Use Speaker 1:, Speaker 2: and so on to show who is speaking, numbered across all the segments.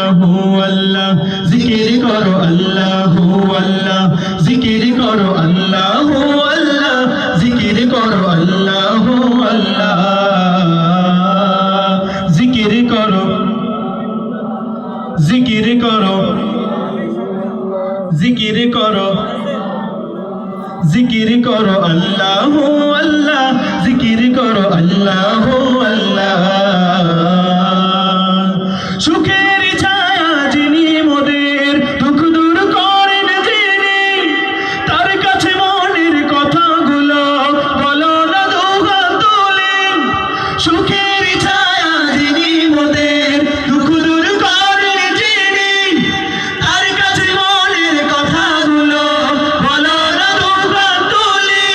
Speaker 1: আল্লাহু আল্লাহ জিকির করো আল্লাহু আল্লাহ জিকির করো আল্লাহু আল্লাহ জিকির করো আল্লাহু আল্লাহ জিকির করো জিকির করো জিকির করো জিকির করো আল্লাহু আল্লাহ জিকির করো আল্লাহু আল্লাহ সুখের ছায়া যিনি মোদের দুঃখ দূর করেন যিনি তার কাছে মনের কথাগুলো বলো না দুহাত তুলে সুখের ছায়া যিনি মোদের দুঃখ দূর করেন যিনি তার কাছে মনের কথাগুলো বলো না দুহাত তুলে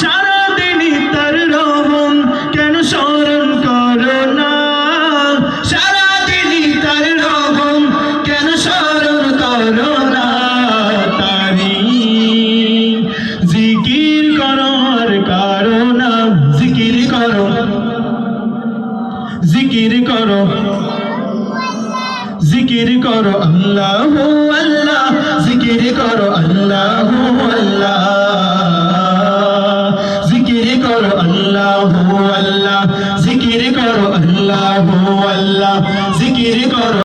Speaker 1: সারাদিনই তার রহম কেন স্মরণ করো না সারাদিনই তার রহম কেন স্মরণ করো না তারি জিকির করো আর কারো না জিকির করো জিকির করো জিকির করো আল্লাহু আল্লাহ জিকির করো আল্লাহু আল্লাহ জিকির করো আল্লাহু আল্লাহ জিকির করো আল্লাহু আল্লাহ জিকির করো